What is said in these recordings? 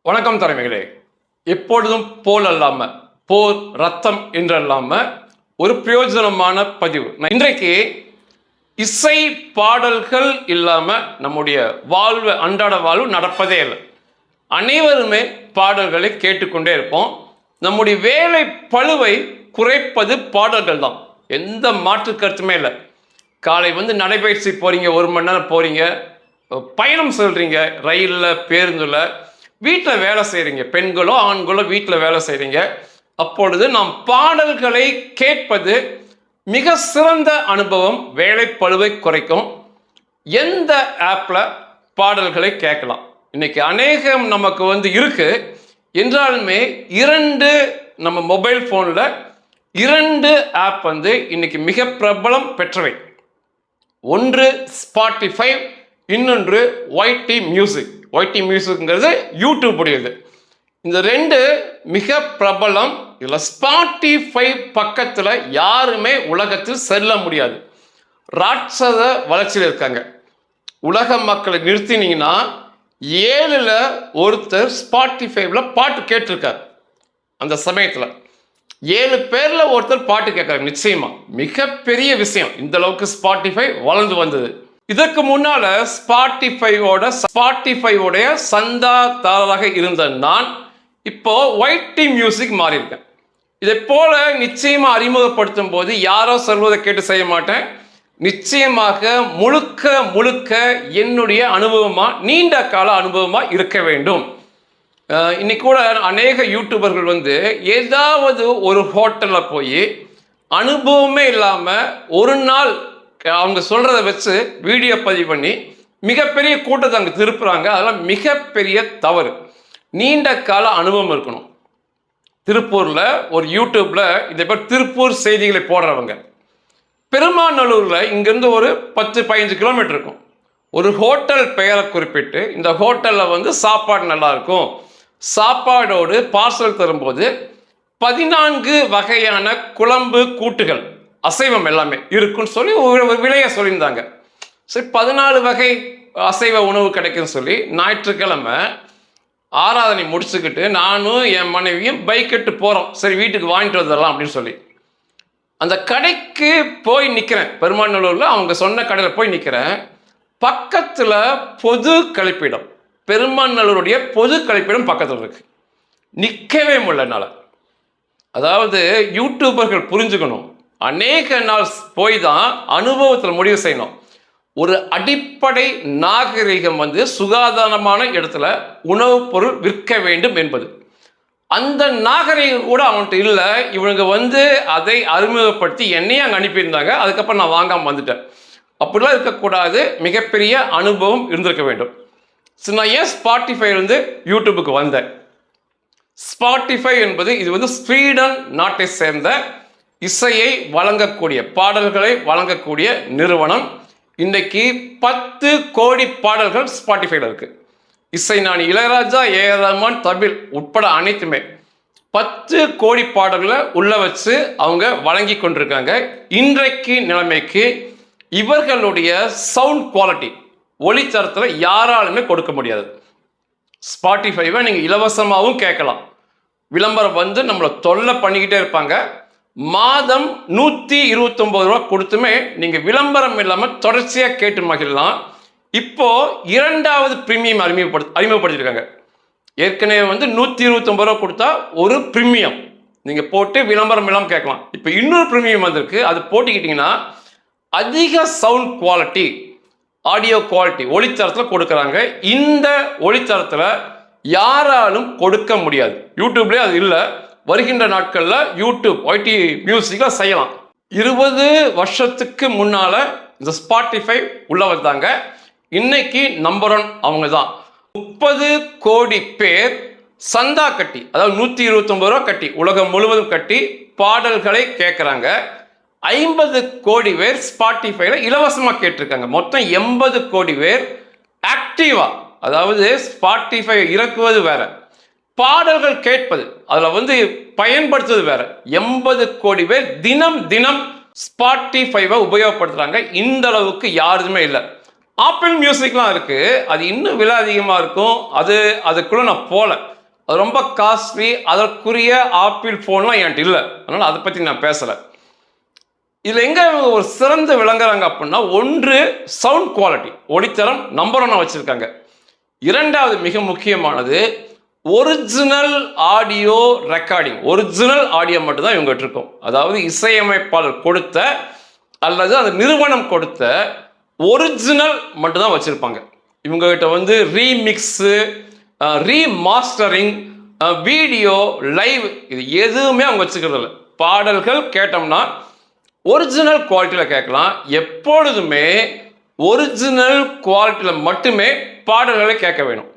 வணக்கம் தலைமைகளே. எப்பொழுதும் போல் அல்லாம போர் ரத்தம் என்றல்லாம ஒரு பிரயோஜனமான பதிவு. இன்றைக்கு இசை பாடல்கள் இல்லாம நம்முடைய வாழ்வு அன்றாட வாழ்வு நடப்பதே இல்லை. அனைவருமே பாடல்களை கேட்டுக்கொண்டே இருப்போம். நம்முடைய வேலை பளுவை குறைப்பது பாடல்கள் தான், எந்த மாற்று கருத்துமே இல்லை. காலை நடைபயிற்சி போறீங்க, 1 மணி நேரம் போறீங்க, பயணம் சொல்றீங்க, ரயிலில் பேருந்துல, வீட்டில் வேலை செய்கிறீங்க, பெண்களோ ஆண்களோ வீட்டில் வேலை செய்கிறீங்க. அப்பொழுது நாம் பாடல்களை கேட்பது மிக சிறந்த அனுபவம், வேலை பளுவை குறைக்கும். எந்த ஆப்பில் பாடல்களை கேட்கலாம்? இன்னைக்கு அநேகம் நமக்கு இருக்கு என்றாலுமே 2 நம்ம மொபைல் ஃபோனில் 2 ஆப் இன்னைக்கு மிக பிரபலம் பெற்றவை. ஒன்று ஸ்பாட்டிஃபை, இன்னொன்று ஒய்டி மியூசிக். ஒய்டி மியூசிக்ங்கிறது யூடியூப் உடையது. இந்த 2 மிக பிரபலம். இதில் ஸ்பாட்டிஃபை பக்கத்தில் யாருமே உலகத்தில் செல்ல முடியாது. ராட்சத வளர்ச்சியில் இருக்காங்க. உலக மக்களை நிறுத்தினீங்கன்னா 7ல் ஒருத்தர் ஸ்பாட்டிஃபைவில் பாட்டு கேட்டிருக்கார். அந்த சமயத்தில் 7 பேரில் ஒருத்தர் பாட்டு கேட்குறாங்க. நிச்சயமா மிகப்பெரிய விஷயம். இந்த அளவுக்கு ஸ்பாட்டிஃபை வளர்ந்து வந்தது. இதற்கு முன்னால ஸ்பாட்டிஃபையோடைய சந்தாதாரராக இருந்த நான் இப்போ ஒய்டி மியூசிக் மாறி இருக்கேன். இதை போல நிச்சயமா அறிமுகப்படுத்தும் போது யாரோ சொல்வதை கேட்டு செய்ய மாட்டேன். நிச்சயமாக முழுக்க என்னுடைய அனுபவமா, நீண்ட கால அனுபவமா இருக்க வேண்டும். இன்னைக்கு கூட அநேக யூடியூபர்கள் ஏதாவது ஒரு ஹோட்டலில் போய் அனுபவமே இல்லாமல் ஒரு நாள் அவங்க சொல்கிறத வச்சு வீடியோ பதிவு பண்ணி மிகப்பெரிய கூட்டத்தை அங்கே திருப்புறாங்க. அதெல்லாம் மிகப்பெரிய தவறு. நீண்ட கால அனுபவம் இருக்கணும். திருப்பூரில் ஒரு யூடியூப்பில் இதை பேர் திருப்பூர் செய்திகளை போடுறவங்க, பெருமாநல்லூரில் இங்கேருந்து ஒரு 10-15 கிலோமீட்டர் இருக்கும். ஒரு ஹோட்டல் பெயரை குறிப்பிட்டு இந்த ஹோட்டலில் சாப்பாடு நல்லாயிருக்கும், சாப்பாடோடு பார்சல் தரும்போது 14 வகையான குழம்பு கூட்டுகள், அசைவம் எல்லாமே இருக்குன்னு சொல்லி ஒரு விலையை சொல்லியிருந்தாங்க. சரி, 14 வகை அசைவ உணவு கிடைக்குன்னு சொல்லி ஞாயிற்றுக்கிழமை ஆராதனை முடிச்சுக்கிட்டு நானும் என் மனைவியும் பைக் எடுத்து போகிறோம். சரி, வீட்டுக்கு வாங்கிட்டு வந்துடலாம் அப்படின்னு சொல்லி அந்த கடைக்கு போய் நிற்கிறேன். பெருமாநல்லூரில் அவங்க சொன்ன கடையில் போய் நிற்கிறேன். பக்கத்தில் பொது கழிப்பிடம், பெருமாநல்லூருடைய பொது கழிப்பிடம் பக்கத்தில் இருக்கு. நிற்கவே முடியல என்னால். அதாவது யூடியூபர்கள் புரிஞ்சுக்கணும், அநேக நாள் போய் தான் அனுபவத்தில் முடிவு செய்யணும். ஒரு அடிப்படை நாகரிகம் சுகாதாரமான இடத்துல உணவுப் பொருள் விற்க வேண்டும் என்பது. அந்த நாகரிகம் கூட அவன்கிட்ட இல்லை. இவங்க அதை அறிமுகப்படுத்தி என்னையும் அங்கே அனுப்பியிருந்தாங்க. அதுக்கப்புறம் நான் வாங்காமல் வந்துட்டேன். அப்படிலாம் இருக்கக்கூடாது. மிகப்பெரிய அனுபவம் இருந்திருக்க வேண்டும். சரி, நான் ஏன் ஸ்பாட்டிஃபை யூடியூபுக்கு வந்தேன்? ஸ்பாட்டிஃபை என்பது இது ஸ்வீடன் நாட்டை சேர்ந்த இசையை வழங்கக்கூடிய, பாடல்களை வழங்கக்கூடிய நிறுவனம். இன்னைக்கு 10 கோடி பாடல்கள் ஸ்பாட்டிஃபைல இருக்கு. இசைஞானி இளையராஜா, ஏ.ஆர். ரஹ்மான், தபில் உட்பட அனைத்துமே 10 கோடி பாடல்களை உள்ள வச்சு அவங்க வழங்கி கொண்டிருக்காங்க. இன்றைக்கு நிலைமைக்கு இவர்களுடைய சவுண்ட் குவாலிட்டி, ஒளித்தரத்தில் யாராலுமே கொடுக்க முடியாது. ஸ்பாட்டிஃபைவை நீங்கள் இலவசமாகவும் கேட்கலாம். விளம்பரம் நம்மளை தொல்லை பண்ணிக்கிட்டே இருப்பாங்க. மாதம் 129 ரூபா கொடுத்துமே நீங்கள் விளம்பரம் இல்லாமல் தொடர்ச்சியாக கேட்டு மகிழலாம். இப்போ 2வது பிரீமியம் அறிமுகப்படுத்திருக்காங்க. ஏற்கனவே 129 ரூபா கொடுத்தா ஒரு பிரீமியம் நீங்கள் போட்டு விளம்பரம் இல்லாமல் கேட்கலாம். இப்போ இன்னொரு பிரீமியம் வந்திருக்கு. அது போட்டுக்கிட்டிங்கன்னா அதிக சவுண்ட் குவாலிட்டி, ஆடியோ குவாலிட்டி, ஒளித்தரத்தில் கொடுக்குறாங்க. இந்த ஒளித்தரத்தில் யாராலும் கொடுக்க முடியாது. யூடியூப்லேயே அது இல்லை. வருகின்ற நாட்களில் யூடியூப் ஒய்டி மியூசிக்கில் செய்யலாம். 20 வருஷத்துக்கு முன்னால் இந்த ஸ்பாட்டிஃபை உள்ள வந்தாங்க. இன்னைக்கு நம்பர் 1 அவங்க தான். 30 கோடி பேர் சந்தா கட்டி, அதாவது 129 ரூபா கட்டி, உலகம் முழுவதும் கட்டி பாடல்களை கேட்குறாங்க. 50 கோடி பேர் ஸ்பாட்டிஃபைல இலவசமாக கேட்டிருக்காங்க. மொத்தம் 80 கோடி பேர் ஆக்டிவா, அதாவது ஸ்பாட்டிஃபை இறக்குவது வேற, பாடல்கள் கேட்பது அதில் பயன்படுத்துவது வேற. 80 கோடி பேர் தினம் ஸ்பாட்டிஃபைவை உபயோகப்படுத்துறாங்க. இந்த அளவுக்கு யாருமே இல்லை. ஆப்பிள் மியூசிக்லாம் இருக்கு, அது இன்னும் விலை அதிகமாக இருக்கும். அதுக்குள்ள நான் போல அது ரொம்ப காஸ்ட்லி, அதற்குரிய ஆப்பிள் ஃபோன்லாம் என்கிட்ட இல்லை, அதனால் அதை பற்றி நான் பேசலை. இதில் எங்கே ஒரு சிறந்து விளங்குறாங்க அப்படின்னா, ஒன்று சவுண்ட் குவாலிட்டி, ஒளித்தரம் நம்பர் ஒன்று வச்சுருக்காங்க. இரண்டாவது மிக முக்கியமானது original audio recording. Original audio மட்டும்தான் இவங்ககிட்ட இருக்கும். அதாவது இசையமைப்பாளர் கொடுத்த அல்லது அந்த நிறுவனம் கொடுத்த ஒரிஜினல் மட்டும்தான் வச்சுருப்பாங்க. இவங்ககிட்ட வந்து ரீமிக்ஸு, ரீமாஸ்டரிங், வீடியோ, லைவ் இது எதுவுமே அவங்க வச்சுக்கிறது இல்லை. பாடல்கள் கேட்டோம்னா ஒரிஜினல் குவாலிட்டியில் கேட்கலாம். எப்பொழுதுமே ஒரிஜினல் குவாலிட்டியில் மட்டுமே பாடல்களை கேட்க வேணும்.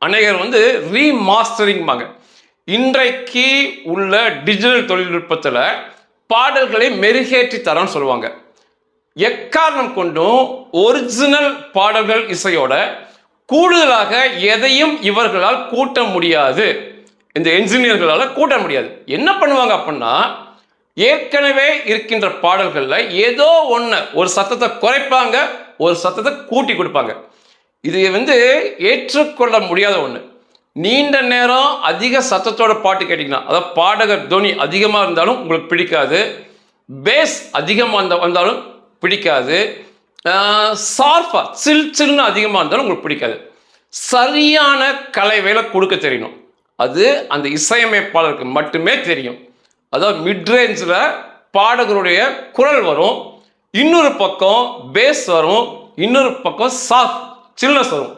அநேகர் வந்து ரீமாஸ்டரிங்பாங்க. இன்றைக்கு உள்ள டிஜிட்டல் தொழில்நுட்பத்தில் பாடல்களை மெருகேற்றி தரன்னு சொல்லுவாங்க. எக்காரணம் கொண்டும் ஒரிஜினல் பாடல்கள் இசையோட கூடுதலாக எதையும் இவர்களால் கூட்ட முடியாது. இந்த என்ஜினியர்களால் கூட்ட முடியாது. என்ன பண்ணுவாங்க அப்படின்னா, ஏற்கனவே இருக்கின்ற பாடல்களில் ஏதோ ஒன்று ஒரு சத்தத்தை குறைப்பாங்க, ஒரு சத்தத்தை கூட்டி கொடுப்பாங்க. இது வந்து ஏற்றுக்கொள்ள முடியாத ஒன்று. நீண்ட நேரம் அதிக சத்தத்தோட பாட்டு கேட்டிங்கன்னா, அதாவது பாடகர் துணி அதிகமாக இருந்தாலும் உங்களுக்கு பிடிக்காது, பேஸ் அதிகமாக வந்தாலும் பிடிக்காது, சார்ஃபா சில்னு அதிகமாக இருந்தாலும் உங்களுக்கு பிடிக்காது. சரியான கலை வேலை கொடுக்க தெரியணும். அது அந்த இசையமைப்பாளருக்கு மட்டுமே தெரியும். அதாவது மிட்ரேஞ்சில் பாடகருடைய குரல் வரும், இன்னொரு பக்கம் பேஸ் வரும், இன்னொரு பக்கம் சாஃப்ட் சில்னஸ் வரும்.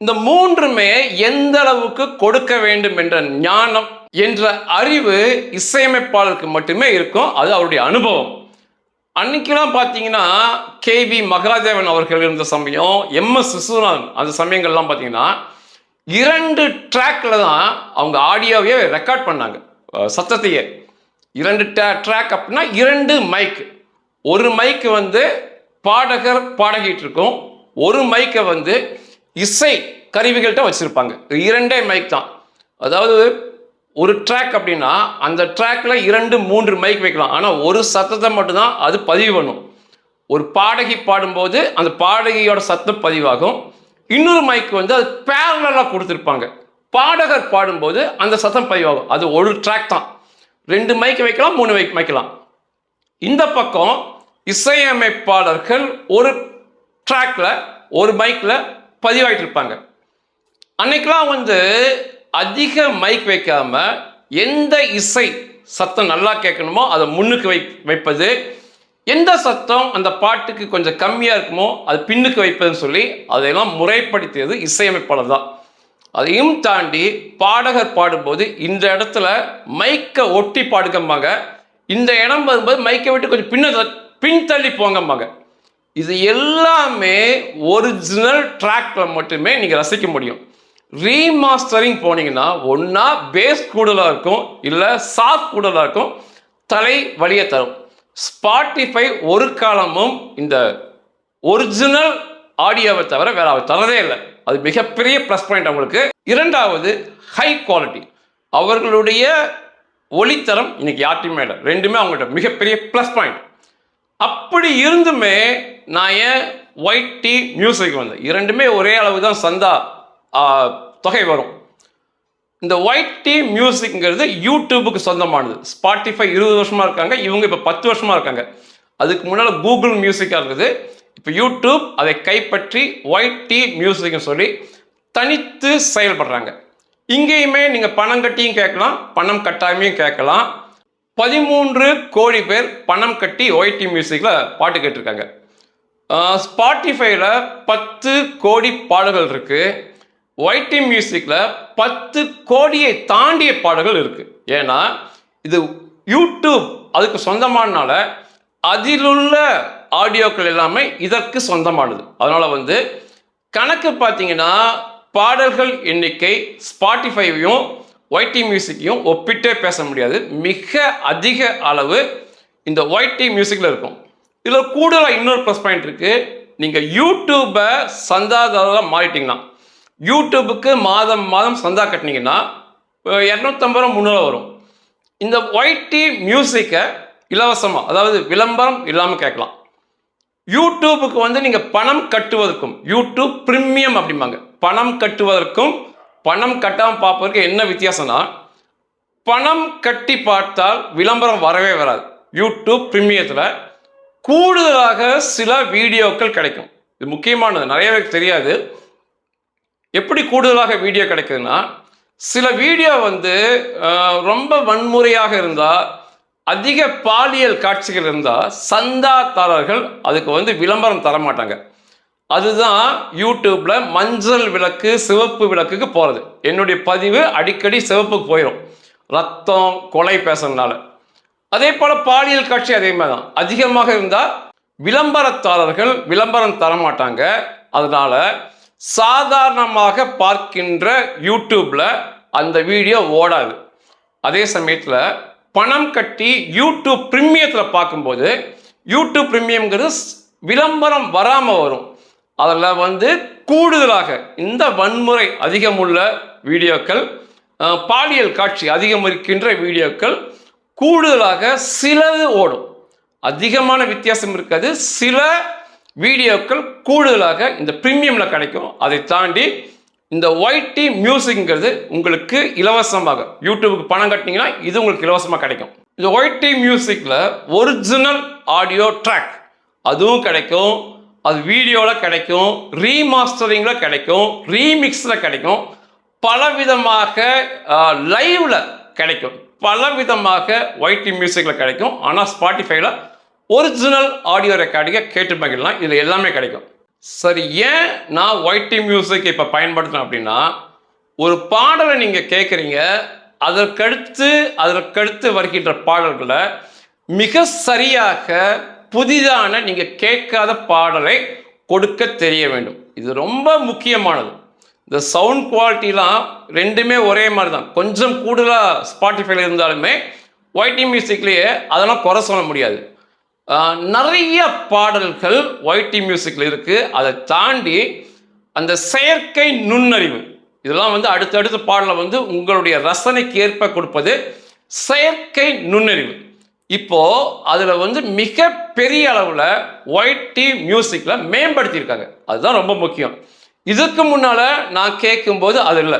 இந்த மூன்றுமே எந்த அளவுக்கு கொடுக்க வேண்டும் என்ற ஞானம் என்ற அறிவு இசையமைப்பாளருக்கு மட்டுமே இருக்கும். அது அவருடைய அனுபவம். அன்னைக்கெல்லாம் பார்த்தீங்கன்னா KV மகாதேவன் அவர்கள் இருந்த சமயம், MS விஸ்வநாதன் அந்த சமயங்கள்லாம் பார்த்தீங்கன்னா 2 ட்ராக்ல தான் அவங்க ஆடியோவே ரெக்கார்ட் பண்ணாங்க. சத்தத்தையே 2 ட்ராக் அப்படின்னா 2 மைக். ஒரு மைக்கு வந்து பாடகர் பாடகிட்டு இருக்கும், ஒரு மைக்கை வந்து இசை கருவிகள்கிட்ட வச்சுருப்பாங்க. 2 மைக் தான். அதாவது ஒரு ட்ராக் அப்படின்னா அந்த ட்ராக்ல 2-3 மைக் வைக்கலாம். ஆனால் ஒரு சத்தத்தை மட்டும்தான் அது பதிவு பண்ணும். ஒரு பாடகி பாடும்போது அந்த பாடகியோட சத்தம் பதிவாகும். இன்னொரு மைக் வந்து அது பேரலாக கொடுத்துருப்பாங்க. பாடகர் பாடும்போது அந்த சத்தம் பதிவாகும். அது ஒரு ட்ராக் தான். 2 மைக் வைக்கலாம், 3 மைக் வைக்கலாம். இந்த பக்கம் இசையமைப்பாளர்கள் ஒரு ட்ராக்ல ஒரு மைக்ல பதிவாயிட்டு இருப்பாங்க. அன்னைக்கெல்லாம் வந்து அதிக மைக் வைக்காம எந்த இசை சத்தம் நல்லா கேட்கணுமோ அதை முன்னுக்கு வைப்பது, எந்த சத்தம் அந்த பாட்டுக்கு கொஞ்சம் கம்மியாக இருக்குமோ அது பின்னுக்கு வைப்பதுன்னு சொல்லி அதையெல்லாம் முறைப்படுத்தியது இசையமைப்பாளர் தான். அதையும் தாண்டி பாடகர் பாடும்போது இந்த இடத்துல மைக்கை ஒட்டி பாடுங்கம்பாங்க, இந்த இடம் வரும்போது மைக்கை விட்டு கொஞ்சம் பின்தள்ளி போங்கம்பாங்க. இது எல்லாமே ஒரிஜினல் ட்ராக்ல மட்டுமே நீங்கள் ரசிக்க முடியும். ரீமாஸ்டரிங் போனீங்கன்னா ஒன்றா பேஸ் கூடுதலாக இருக்கும், இல்லை சாஃப்ட் கூடுதலாக இருக்கும், தலை வலியை தரும். ஸ்பாட்டிஃபை ஒரு காலமும் இந்த ஒரிஜினல் ஆடியோவை தவிர வேற அவர் தரதே இல்லை. அது மிகப்பெரிய ப்ளஸ் பாயிண்ட் அவங்களுக்கு. இரண்டாவது ஹை குவாலிட்டி. அவர்களுடைய ஒளித்தரம் இன்னைக்கு யார்ட்டையுமே இல்லை. ரெண்டுமே அவங்கள்ட்ட மிகப்பெரிய ப்ளஸ் பாயிண்ட். அப்படி இருந்துமே நான் ஏன் YT மியூசிக் வந்தேன். இரண்டுமே ஒரே அளவு தான் சந்தா தொகை வரும். இந்த YT மியூசிக்ங்கிறது யூடியூபுக்கு சொந்தமானது. ஸ்பாட்டிஃபை 20 வருஷமா இருக்காங்க, இவங்க இப்போ 10 வருஷமா இருக்காங்க. அதுக்கு முன்னால் கூகுள் மியூசிக்காக இருக்குது. இப்போ யூடியூப் அதை கைப்பற்றி YT மியூசிக்னு சொல்லி தனித்து செயல்படுறாங்க. இங்கேயுமே நீங்கள் பணம் கட்டியும் கேட்கலாம், பணம் கட்டாமையும் கேட்கலாம். 13 கோடி பேர் பணம் கட்டி YT மியூசிக்கில் பாட்டு கேட்டிருக்காங்க. ஸ்பாட்டிஃபைல 10 கோடி பாடல்கள் இருக்கு. YT மியூசிக்கில் 10 கோடியை தாண்டிய பாடல்கள் இருக்கு. ஏன்னா இது யூடியூப் அதுக்கு சொந்தமானனால அதிலுள்ள ஆடியோக்கள் எல்லாமே இதற்கு சொந்தமானது. அதனால வந்து கணக்கு பார்த்தீங்கன்னா பாடல்கள் எண்ணிக்கை ஸ்பாட்டிஃபைவையும் YT மியூசிக்கையும் ஒப்பிட்டே பேச முடியாது. மிக அதிக அளவு இந்த YT மியூசிக்கில் இருக்கும். இதில் கூடுதலாக இன்னொரு ப்ளஸ் பாயிண்ட் இருக்குது. நீங்கள் யூடியூப்பை சந்தாதாரராக மாறிட்டீங்கன்னா, யூடியூபுக்கு மாதம் மாதம் சந்தா கட்டினீங்கன்னா 250 ரூபா 300 வரும். இந்த YT மியூசிக்கை இலவசமாக, அதாவது விளம்பரம் இல்லாமல் கேட்கலாம். யூடியூபுக்கு வந்து நீங்கள் பணம் கட்டுவதற்கும், யூடியூப் ப்ரீமியம் அப்படிம்பாங்க, பணம் கட்டுவதற்கும் பணம் கட்டாமல் பார்ப்பதற்கு என்ன வித்தியாசம்னா, பணம் கட்டி பார்த்தால் விளம்பரம் வரவே வராது. யூடியூப் பிரீமியத்தில் கூடுதலாக சில வீடியோக்கள் கிடைக்கும். இது முக்கியமானது, நிறைய பேருக்கு தெரியாது. எப்படி கூடுதலாக வீடியோ கிடைக்குதுன்னா, சில வீடியோ வந்து ரொம்ப வன்முறையாக இருந்தால், அதிக பாலியல் காட்சிகள் இருந்தால் சந்தாதாரர்கள் அதுக்கு வந்து விளம்பரம் தர மாட்டாங்க. அதுதான் யூடியூப்ல மஞ்சள் விளக்கு சிவப்பு விளக்குக்கு போகிறது. என்னுடைய பதிவு அடிக்கடி சிவப்புக்கு போயிடும், ரத்தம் கொலை பேசுறதுனால. அதே போல பாலியல் காட்சி அதே மாதிரி தான், அதிகமாக இருந்தால் விளம்பரத்தாரர்கள் விளம்பரம் தர மாட்டாங்க. அதனால சாதாரணமாக பார்க்கின்ற யூடியூப்ல அந்த வீடியோ ஓடாது. அதே சமயத்தில் பணம் கட்டி யூடியூப் பிரீமியத்தில் பார்க்கும்போது, யூடியூப் பிரீமியம்ங்கிறது விளம்பரம் வராமல் வரும். அதில் வந்து கூடுதலாக இந்த வன்முறை அதிகமுள்ள வீடியோக்கள், பாலியல் காட்சி அதிகம் இருக்கின்ற வீடியோக்கள் கூடுதலாக சிலது ஓடும். அதிகமான வித்தியாசம் இருக்காது, சில வீடியோக்கள் கூடுதலாக இந்த பிரீமியமில் கிடைக்கும். அதை தாண்டி இந்த YT மியூசிக்ங்கிறது உங்களுக்கு இலவசமாக, யூடியூபுக்கு பணம் கட்டினீங்கன்னா இது உங்களுக்கு இலவசமாக கிடைக்கும். இந்த YT மியூசிக்கில் ஒரிஜினல் ஆடியோ ட்ராக் அதுவும் கிடைக்கும், அது வீடியோவில் கிடைக்கும், ரீமாஸ்டரிங்கில் கிடைக்கும், ரீமிக்ஸில் கிடைக்கும், பலவிதமாக லைவில் கிடைக்கும், பலவிதமாக YT மியூசிக்கில் கிடைக்கும். ஆனால் ஸ்பாட்டிஃபைல ஒரிஜினல் ஆடியோ ரெக்கார்டிங்கை கேட்டு பார்க்கலாம், இதில் எல்லாமே கிடைக்கும். சரி, ஏன் நான் YT மியூசிக் இப்போ பயன்படுத்துகிறேன் அப்படின்னா, ஒரு பாடலை நீங்கள் கேட்குறீங்க, அதற்கடுத்து வருகின்ற பாடல்களை மிக சரியாக புதிதான நீங்கள் கேட்காத பாடலை கொடுக்க தெரிய வேண்டும். இது ரொம்ப முக்கியமானது. இந்த சவுண்ட் குவாலிட்டிலாம் ரெண்டுமே ஒரே மாதிரி தான், கொஞ்சம் கூடுதலாக ஸ்பாட்டிஃபைல இருந்தாலுமே YT மியூசிக்லேயே அதெல்லாம் குறை சொல்ல முடியாது. நிறைய பாடல்கள் YT மியூசிக்கில் இருக்குது. அதை தாண்டி அந்த செயற்கை நுண்ணறிவு, இதெல்லாம் வந்து அடுத்தடுத்த பாடலை வந்து உங்களுடைய ரசனைக்கு ஏற்ப கொடுப்பது செயற்கை நுண்ணறிவு. இப்போது அதில் வந்து மிக பெரிய அளவில் YT மியூசிக்கில் மேம்படுத்தியிருக்காங்க. அதுதான் ரொம்ப முக்கியம். இதுக்கு முன்னால் நான் கேட்கும்போது அது இல்லை.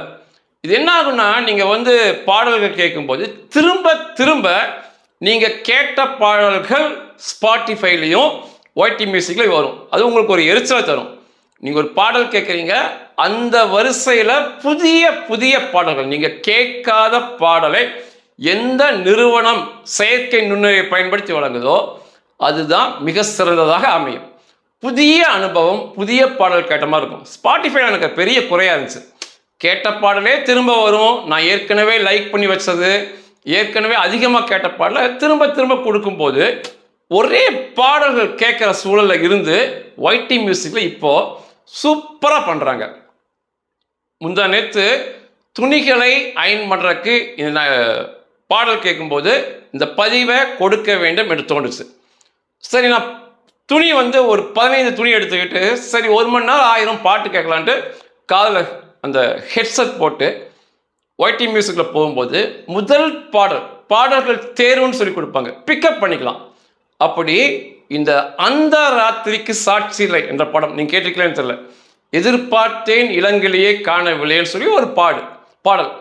இது என்ன ஆகுன்னா, நீங்கள் வந்து பாடல்கள் கேட்கும்போது திரும்ப திரும்ப நீங்கள் கேட்ட பாடல்கள் ஸ்பாட்டிஃபைலையும் YT மியூசிக்லையும் வரும். அது உங்களுக்கு ஒரு எரிச்சலை தரும். நீங்கள் ஒரு பாடல் கேட்குறீங்க, அந்த வரிசையில் புதிய புதிய பாடல்கள், நீங்கள் கேட்காத பாடலை எந்த நிறுவனம் செயற்கை நுண்ணறிவை பயன்படுத்தி வழங்குதோ அதுதான் மிக சிறந்ததாக அமையும். புதிய அனுபவம், புதிய பாடல் கேட்ட மாதிரி இருக்கும். ஸ்பாட்டிஃபைல எனக்கு பெரிய குறையாக இருந்துச்சு, கேட்ட பாடலே திரும்ப வரும். நான் ஏற்கனவே லைக் பண்ணி வச்சது, ஏற்கனவே அதிகமாக கேட்ட பாடலை திரும்ப திரும்ப கொடுக்கும்போது ஒரே பாடல்கள் கேட்குற சூழலில் இருந்து YT மியூசிக்கில் இப்போது சூப்பராக பண்ணுறாங்க. முந்தா நேற்று துணிகளை அயன் பண்ணுறதுக்கு இந்த பாடல் கேட்கும்போது இந்த பதிவை கொடுக்க வேண்டும் என்று தோணுச்சு. சரி, நான் துணி வந்து ஒரு 15 துணி எடுத்துக்கிட்டு, சரி 1 மணி நேரம் 1000 பாட்டு கேட்கலான்ட்டு காதில் அந்த ஹெட்செட் போட்டு YT மியூசிக்கில் போகும்போது முதல் பாடல்கள் தேர்வுன்னு சொல்லி கொடுப்பாங்க, பிக்கப் பண்ணிக்கலாம். அப்படி இந்த அந்த ராத்திரிக்கு சாட்சி இல்லை என்ற படம் நீங்கள் கேட்டிருக்கலன்னு தெரியல, எதிர்பார்த்தேன் இளங்கிலேயே காணவில்லைன்னு சொல்லி ஒரு பாடல்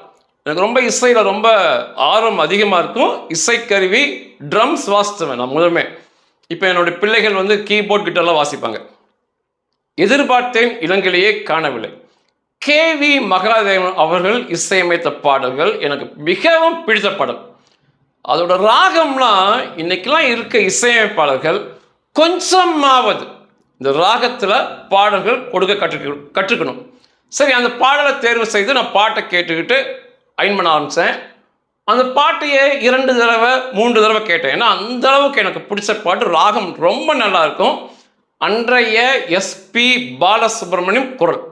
எனக்கு ரொம்ப இசையில் ரொம்ப ஆர்வம் அதிகமாக இருக்கும். இசைக்கருவி ட்ரம்ஸ் வாசித்துவேன் நான் முதலுமே. இப்போ என்னுடைய பிள்ளைகள் வந்து கீபோர்ட் கிட்டார்லாம் வாசிப்பாங்க. எதிர்பார்த்தேன் இளங்கிலேயே காணவில்லை, KV மகாதேவன் அவர்கள் இசையமைத்த பாடல்கள் எனக்கு மிகவும் பிடித்த பாடல். அதோட ராகம்லாம் இன்னைக்கெல்லாம் இருக்க இசையமைப்பாளர்கள் கொஞ்சமாவது இந்த ராகத்தில் பாடல்கள் கொடுக்க கற்றுக்கணும். சரி, அந்த பாடலை தேர்வு செய்து நான் பாட்டை கேட்டுக்கிட்டு அயன் பண்ண ஆரம்பித்தேன். அந்த பாட்டையே 2 தடவை 3 தடவை கேட்டேன். ஏன்னா அந்த அளவுக்கு எனக்கு பிடிச்ச பாட்டு, ராகம் ரொம்ப நல்லா இருக்கும். அன்றைய SP பாலசுப்ரமணியம் குரல்,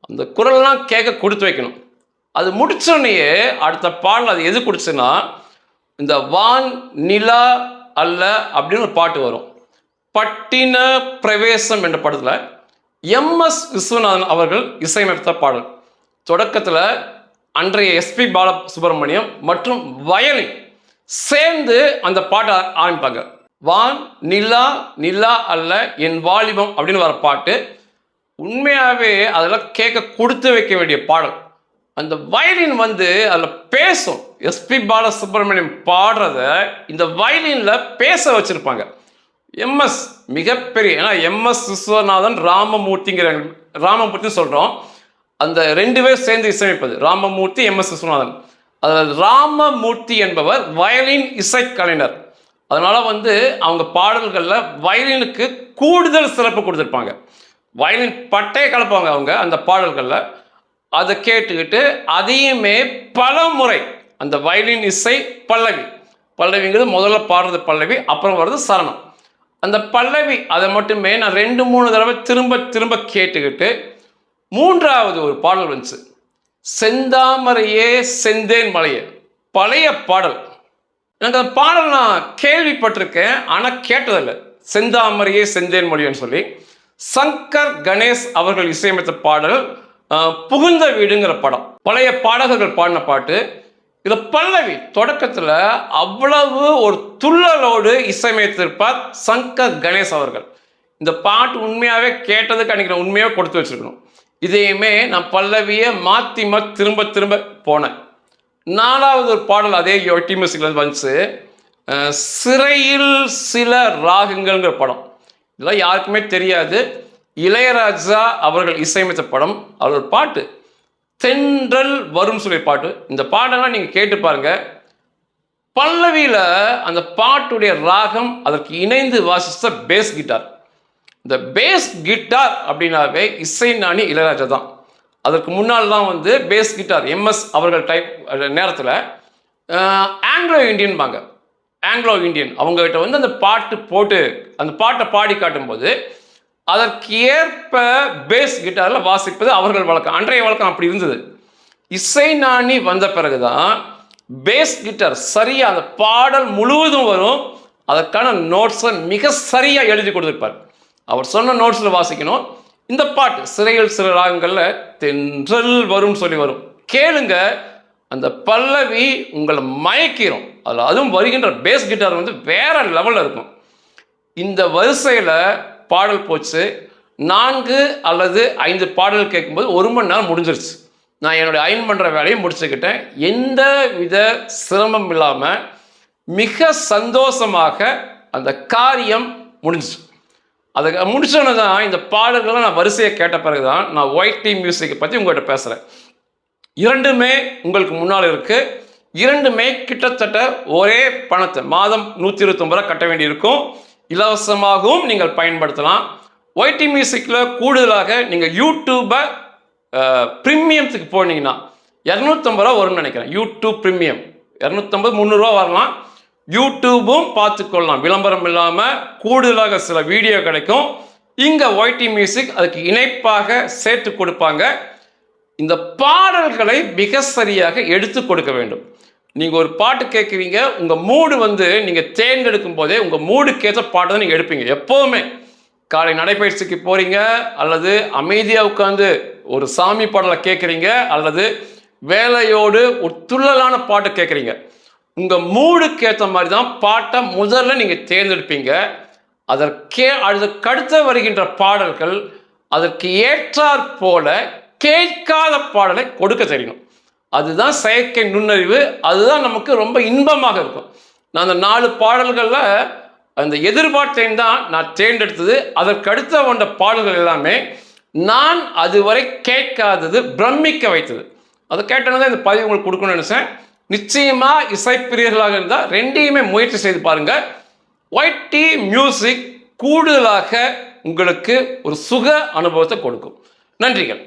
அந்த குரல்லாம் கேட்க கொடுத்து வைக்கணும். அது முடிச்சோடனேயே அடுத்த பாடல் அது எது கொடுச்சுன்னா, இந்த வான் நிலா அல்ல அப்படின்னு ஒரு பாட்டு வரும். பட்டின பிரவேசம் என்ற படத்தில் MS விஸ்வநாதன் அவர்கள் இசையமைத்த பாடல். தொடக்கத்தில் அன்றைய SP பாலசுப்ரமணியம் மற்றும் வயலின் சேர்ந்து அந்த பாட்டை ஆரம்பிப்பாங்க. வான் நிலா நிலா அல்ல என் வாலிபம் அப்படின்னு வர பாட்டு உண்மையாகவே அதெல்லாம் கேட்க கொடுத்து வைக்க வேண்டிய பாடல். அந்த வயலின் வந்து அதில் பேசும். எஸ்பி பாலசுப்ரமணியம் பாடுறத இந்த வயலினில் பேச வச்சுருப்பாங்க. எம்எஸ் மிகப்பெரிய, ஏன்னா எம்எஸ் விஸ்வநாதன் ராமமூர்த்தி சொல்கிறோம். அந்த 2 பேர் சேர்ந்து இசையமைப்பது ராமமூர்த்தி, எம்எஸ் விஸ்வநாதன். அதில் ராமமூர்த்தி என்பவர் வயலின் இசைக்கலைஞர். அதனால் வந்து அவங்க பாடல்களில் வயலினுக்கு கூடுதல் சிறப்பு கொடுத்துருப்பாங்க. வயலின் பட்டையை கலப்பாங்க அவங்க அந்த பாடல்களில். அதை கேட்டுக்கிட்டு அதையுமே பல முறை அந்த வயலின் இசை பல்லவிங்கிறது முதல்ல பாடுறது பல்லவி, அப்புறம் வருது சரணம். அந்த பல்லவி அதை மட்டுமே நான் 2-3 தடவை திரும்ப திரும்ப கேட்டுக்கிட்டு 3வது ஒரு பாடல் வந்துச்சு, செந்தாமரையே செந்தேன் மலையே. பழைய பாடல். எனக்கு அந்த பாடல் நான் கேள்விப்பட்டிருக்கேன், ஆனால் கேட்டதில்லை. செந்தாமரையே செந்தேன் மொழின்னு சொல்லி சங்கர் கணேஷ் அவர்கள் இசையமைத்த பாடல் புகுந்த வீடுங்கிற படம். பழைய பாடகர்கள் பாடின பாட்டு. இதில் பல்லவி தொடக்கத்தில் அவ்வளவு ஒரு துள்ளலோடு இசையமைத்திருப்பார் சங்கர் கணேஷ் அவர்கள். இந்த பாட்டு உண்மையாகவே கேட்டதுக்கு அன்றைக்கி நான் உண்மையாக கொடுத்து வச்சுருக்கணும். இதையுமே நான் பல்லவியை மாற்றி திரும்ப திரும்ப போனேன். 4வது ஒரு பாடல் அதே டி மியூசிக்லேருந்து வந்துச்சு, சிறையில் சில ராகங்கள்ங்கிற படம். இதெல்லாம் யாருக்குமே தெரியாது. இளையராஜா அவர்கள் இசையமைத்த படம். அவர் பாட்டு தென்றல் வரும் சொல்லி பாட்டு. இந்த பாட்டெல்லாம் நீங்கள் கேட்டு பாருங்க. பல்லவியில் அந்த பாட்டுடைய ராகம் அதற்கு இணைந்து வாசித்த பேஸ் கிட்டார். இந்த பேஸ் கிட்டார் அப்படின்னாவே இசைஞானி இளையராஜா தான். அதற்கு முன்னால் தான் வந்து பேஸ் கிட்டார் எம்எஸ் அவர்கள் நேரத்தில் ஆங்கிலோ இந்தியன் அவங்ககிட்ட வந்து அந்த பாட்டு போட்டு அந்த பாட்டை பாடி காட்டும்போது அதற்கு ஏற்ப பேஸ் கிட்டாரில் வாசிப்பது அவர்கள் வழக்கம். அன்றைய வழக்கம் அப்படி இருந்தது. இசைஞானி வந்த பிறகுதான் பேஸ் கிட்டார் சரியாக அந்த பாடல் முழுவதும் வரும். அதற்கான நோட்ஸை மிக சரியாக எழுதி கொடுத்துருப்பார். அவர் சொன்ன நோட்ஸில் வாசிக்கணும். இந்த பாட்டு சிறையில் சில ராகங்களில் தென்றல் வரும் சொல்லி வரும். கேளுங்க, அந்த பல்லவி உங்களை மயக்கிறோம். அதில் அதுவும் வருகின்ற பேஸ் கிட்டார் வந்து வேற லெவலில் இருக்கும். இந்த வரிசையில் பாடல் போச்சு. 4 அல்லது 5 பாடல் கேட்கும்போது 1 மணி நேரம் முடிஞ்சிருச்சு. நான் என்னுடைய அயன் பண்ணுற வேலையை முடிச்சுக்கிட்டேன். எந்த வித சிரமம் இல்லாமல் மிக சந்தோஷமாக அந்த காரியம் முடிஞ்சிச்சு. அதை முடிச்சோன்னு தான் இந்த பாடல்களை நான் வரிசையை கேட்ட பிறகு தான் நான் ஒயிட் டி மியூசிக்கை பற்றி உங்கள்கிட்ட பேசுகிறேன். 2மே உங்களுக்கு முன்னால் இருக்குது. 2மே கிட்டத்தட்ட ஒரே பணத்தை மாதம் 129 ரூபா கட்ட வேண்டியிருக்கும். இலவசமாகவும் நீங்கள் பயன்படுத்தலாம். ஒயிட் டி மியூசிக்கில் கூடுதலாக நீங்கள் யூடியூப்பை ப்ரீமியத்துக்கு போனீங்கன்னா 250 ரூபா வரும்னு நினைக்கிறேன். யூடியூப் ப்ரீமியம் 250-300 ரூபா வரலாம். யூடியூப்பும் பார்த்துக்கொள்ளலாம். விளம்பரம் இல்லாமல் கூடுதலாக சில வீடியோ கிடைக்கும். இங்கே ஒயிட் டி மியூசிக் அதுக்கு இணைப்பாக சேர்த்து கொடுப்பாங்க. இந்த பாடல்களை மிக சரியாக எடுத்து கொடுக்க வேண்டும். நீங்கள் ஒரு பாட்டு கேட்குறீங்க, உங்கள் மூடு வந்து நீங்கள் தேர்ந்தெடுக்கும் போதே உங்கள் மூடுக்கேற்ற பாட்டு தான் நீங்கள் எடுப்பீங்க. எப்போவுமே காலை நடைப்பயிற்சிக்கு போகிறீங்க, அல்லது அமைதியாக உட்காந்து ஒரு சாமி பாடலை கேட்குறீங்க, அல்லது வேலையோடு ஒரு துள்ளலான பாட்டு கேட்குறீங்க, உங்கள் மூடுக்கேற்ற மாதிரி தான் பாட்டை முதல்ல நீங்கள் தேர்ந்தெடுப்பீங்க. அதற்கடுத்து வருகின்ற பாடல்கள் அதற்கு ஏற்றாற் போல கேட்காத பாடலை கொடுக்க தெரியணும். அதுதான் செயற்கை நுண்ணறிவு. அதுதான் நமக்கு ரொம்ப இன்பமாக இருக்கும். நான் அந்த 4 பாடல்களில் அந்த எதிர்பார்த்தேன் தான் நான் தேர்ந்தெடுத்தது. அதற்கடுத்த வந்த பாடல்கள் எல்லாமே நான் அதுவரை கேட்காதது, பிரமிக்க வைத்தது. அதை கேட்டோன்னு தான் இந்த பதிவு உங்களுக்கு கொடுக்கணும்னு நினைச்சேன். நிச்சயமாக இசைப்பிரியர்களாக இருந்தால் 2யுமே முயற்சி செய்து பாருங்கள். ஒயிட் டி மியூசிக் கூடுதலாக உங்களுக்கு ஒரு சுக அனுபவத்தை கொடுக்கும். நன்றிகள்.